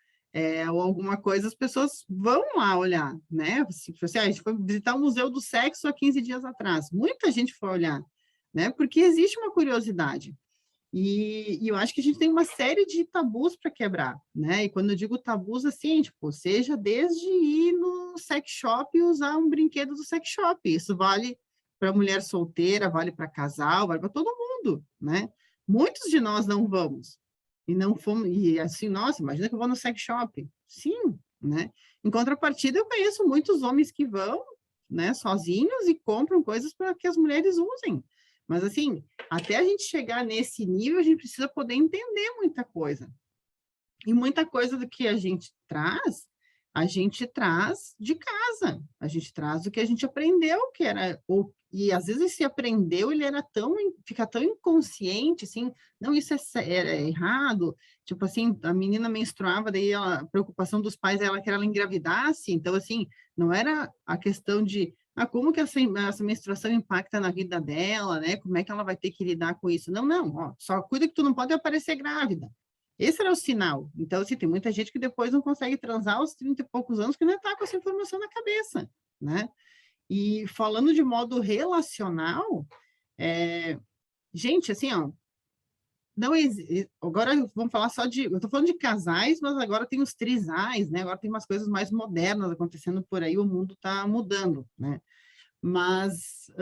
ou alguma coisa, as pessoas vão lá olhar, né? Tipo assim, a gente foi visitar o Museu do Sexo há 15 dias atrás, muita gente foi olhar, né? Porque existe uma curiosidade. E eu acho que a gente tem uma série de tabus para quebrar, né? E quando eu digo tabus, assim, tipo, seja desde ir no sex shop e usar um brinquedo do sex shop. Isso vale para mulher solteira, vale para casal, vale para todo mundo, né? Muitos de nós não vamos. E não fomos, e assim, nossa, imagina que eu vou no sex shop. Sim, né? Em contrapartida, eu conheço muitos homens que vão, né, sozinhos e compram coisas para que as mulheres usem. Mas, assim, até a gente chegar nesse nível, a gente precisa poder entender muita coisa. E muita coisa do que a gente traz de casa. A gente traz do que a gente aprendeu, que era... E, às vezes, esse aprendeu, ele fica tão inconsciente, assim, não, isso era errado. Tipo assim, a menina menstruava, daí a preocupação dos pais era que ela engravidasse. Então, assim, não era a questão de como que essa menstruação impacta na vida dela, né? Como é que ela vai ter que lidar com isso? Não, não, ó, só cuida que tu não pode aparecer grávida. Esse era o sinal. Então, assim, tem muita gente que depois não consegue transar aos 30 e poucos anos que não está com essa informação na cabeça, né? E falando de modo relacional, gente, assim, ó, não agora vamos falar só eu estou falando de casais, mas agora tem os trisais, né? Agora tem umas coisas mais modernas acontecendo por aí, o mundo está mudando, né? Mas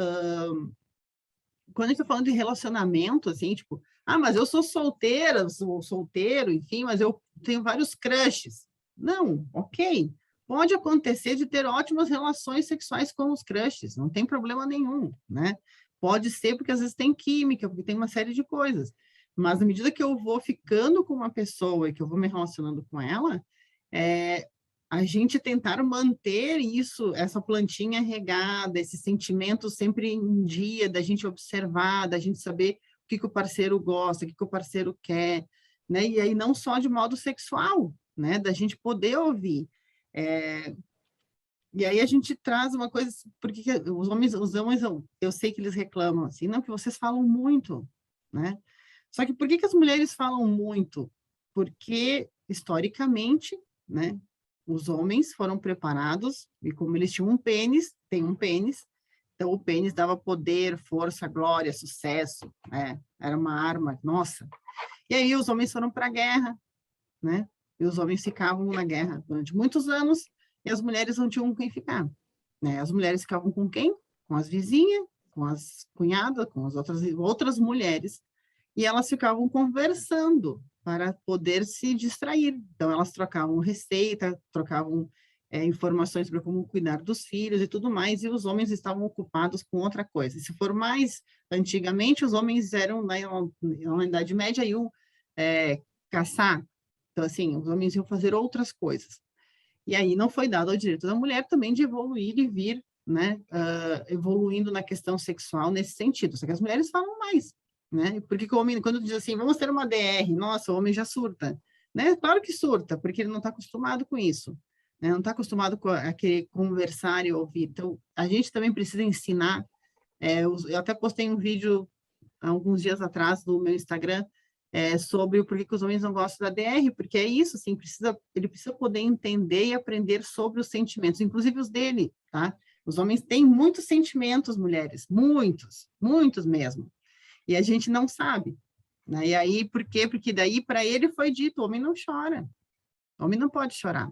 quando a gente está falando de relacionamento, assim, tipo, mas eu sou solteira, sou solteiro, enfim, mas eu tenho vários crushes. Não, ok. Pode acontecer de ter ótimas relações sexuais com os crushes, não tem problema nenhum, né? Pode ser porque às vezes tem química, porque tem uma série de coisas. Mas na medida que eu vou ficando com uma pessoa e que eu vou me relacionando com ela, a gente tentar manter isso, essa plantinha regada, esse sentimento sempre em dia, da gente observar, da gente saber o que o parceiro gosta, o que o parceiro quer, né? E aí não só de modo sexual, né? Da gente poder ouvir. E aí a gente traz uma coisa, porque os homens, eu sei que eles reclamam assim, não, que vocês falam muito, né? Só que por que as mulheres falam muito? Porque, historicamente, né, os homens foram preparados, e como eles tinham um pênis, tem um pênis, então o pênis dava poder, força, glória, sucesso, né? Era uma arma, nossa. E aí os homens foram para a guerra, né? E os homens ficavam na guerra durante muitos anos, e as mulheres não tinham com quem ficar, né? As mulheres ficavam com quem? Com as vizinhas, com as cunhadas, com as outras mulheres, e elas ficavam conversando para poder se distrair. Então, elas trocavam receita, trocavam informações para como cuidar dos filhos e tudo mais, e os homens estavam ocupados com outra coisa. Se for mais antigamente, os homens eram, na Idade Média, iam caçar. Então, assim, os homens iam fazer outras coisas. E aí não foi dado ao direito da mulher também de evoluir e vir, né, evoluindo na questão sexual nesse sentido. Só que as mulheres falam mais, né? Porque o homem, quando diz assim, vamos ter uma DR, nossa, o homem já surta. né? Claro que surta, porque ele não está acostumado com isso, né? Não está acostumado a querer conversar e ouvir. Então, a gente também precisa ensinar. Eu até postei um vídeo há alguns dias atrás no meu Instagram, sobre o porquê que os homens não gostam da DR, porque é isso, assim, ele precisa poder entender e aprender sobre os sentimentos, inclusive os dele, tá? Os homens têm muitos sentimentos, mulheres, muitos, muitos mesmo, e a gente não sabe, né? E aí, por quê? Porque daí para ele foi dito, o homem não chora, o homem não pode chorar,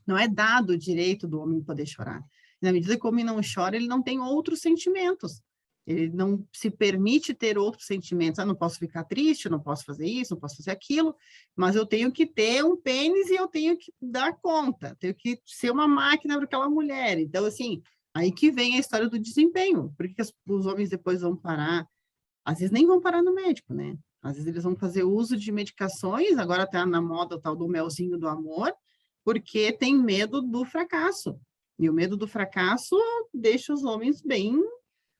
não é dado o direito do homem poder chorar. Na medida que o homem não chora, ele não tem outros sentimentos. Ele não se permite ter outros sentimentos. Não posso ficar triste, não posso fazer isso, não posso fazer aquilo, mas eu tenho que ter um pênis e eu tenho que dar conta, tenho que ser uma máquina para aquela mulher. Então, assim, aí que vem a história do desempenho. Por que os homens depois vão parar? Às vezes nem vão parar no médico, né? Às vezes eles vão fazer uso de medicações, agora está na moda o tal do melzinho do amor, porque tem medo do fracasso. E o medo do fracasso deixa os homens bem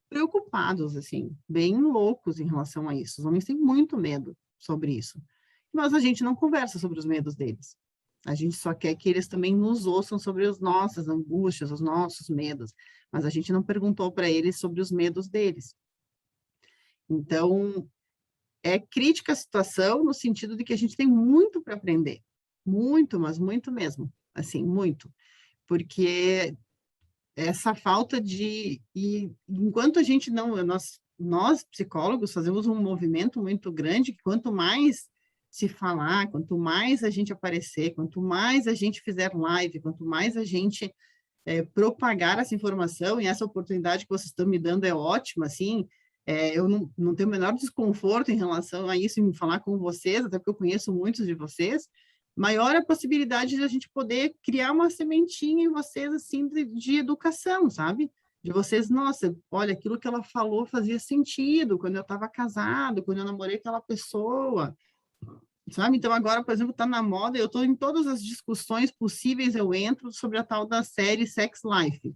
preocupados, assim, bem loucos em relação a isso. Os homens têm muito medo sobre isso. Mas a gente não conversa sobre os medos deles. A gente só quer que eles também nos ouçam sobre as nossas angústias, os nossos medos. Mas a gente não perguntou para eles sobre os medos deles. Então, é crítica a situação no sentido de que a gente tem muito para aprender. Muito, mas muito mesmo. Assim, muito. Porque essa falta de... E enquanto a gente não... Nós, psicólogos, fazemos um movimento muito grande que quanto mais se falar, quanto mais a gente aparecer, quanto mais a gente fizer live, quanto mais a gente propagar essa informação, e essa oportunidade que vocês estão me dando é ótima, assim, eu não tenho o menor desconforto em relação a isso, em falar com vocês, até porque eu conheço muitos de vocês, maior a possibilidade de a gente poder criar uma sementinha em vocês, assim, de educação, sabe? De vocês, nossa, olha, aquilo que ela falou fazia sentido quando eu estava casado, quando eu namorei aquela pessoa, sabe? Então, agora, por exemplo, está na moda, eu estou em todas as discussões possíveis, eu entro sobre a tal da série Sex Life,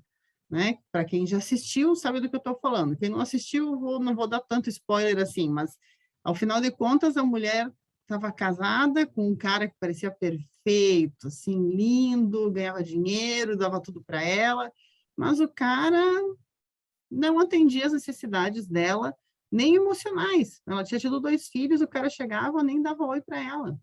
né? Para quem já assistiu, sabe do que eu estou falando. Quem não assistiu, não vou dar tanto spoiler assim, mas, ao final de contas, a mulher estava casada com um cara que parecia perfeito, assim, lindo, ganhava dinheiro, dava tudo para ela, mas o cara não atendia as necessidades dela, nem emocionais. Ela tinha tido 2 filhos, o cara chegava, nem dava oi para ela.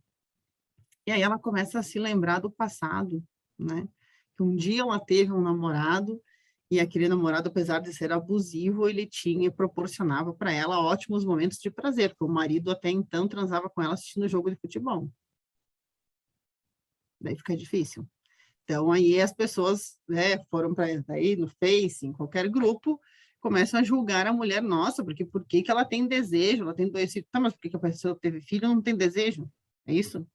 E aí ela começa a se lembrar do passado, né? Que um dia ela teve um namorado, e aquele namorado, apesar de ser abusivo, ele proporcionava para ela ótimos momentos de prazer, porque o marido até então transava com ela assistindo jogo de futebol. Daí fica difícil. Então, aí as pessoas, né, foram para aí no Face, em qualquer grupo, começam a julgar a mulher, nossa, porque por que que ela tem desejo? Ela tem 2 filhos. Tá, mas por que que a pessoa teve filho e não tem desejo? É isso?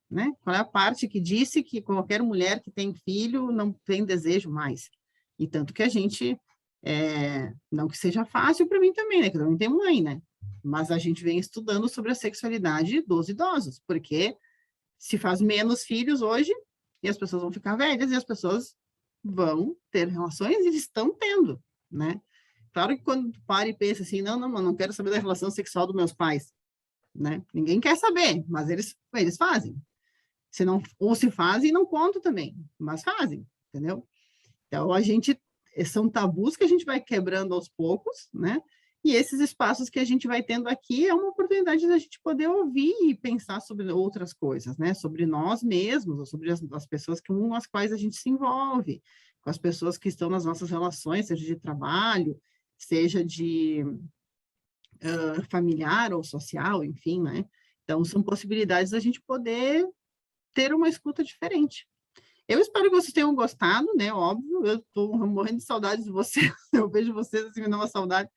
Né? Qual é a parte que disse que qualquer mulher que tem filho não tem desejo mais? E tanto que a gente, não que seja fácil para mim também, né? Que eu também tenho mãe, né? Mas a gente vem estudando sobre a sexualidade dos idosos, porque se faz menos filhos hoje, e as pessoas vão ficar velhas, e as pessoas vão ter relações e estão tendo, né? Claro que quando tu para e pensa assim, não quero saber da relação sexual dos meus pais, né? Ninguém quer saber, mas eles fazem. Se não, ou se fazem e não contam também, mas fazem, entendeu? Então, são tabus que a gente vai quebrando aos poucos, né? E esses espaços que a gente vai tendo aqui é uma oportunidade da gente poder ouvir e pensar sobre outras coisas, né? Sobre nós mesmos, ou sobre as pessoas com as quais a gente se envolve, com as pessoas que estão nas nossas relações, seja de trabalho, seja de familiar ou social, enfim, né? Então, são possibilidades da gente poder ter uma escuta diferente. Eu espero que vocês tenham gostado, né? Óbvio, eu estou morrendo de saudades de vocês, eu vejo vocês assim, me dá uma saudade.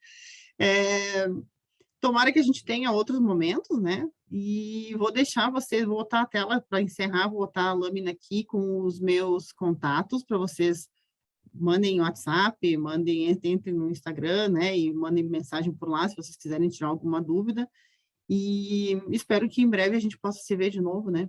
Tomara que a gente tenha outros momentos, né? E vou deixar vocês, vou botar a tela para encerrar, vou botar a lâmina aqui com os meus contatos para vocês mandem WhatsApp, entrem no Instagram, né? E mandem mensagem por lá se vocês quiserem tirar alguma dúvida. E espero que em breve a gente possa se ver de novo, né?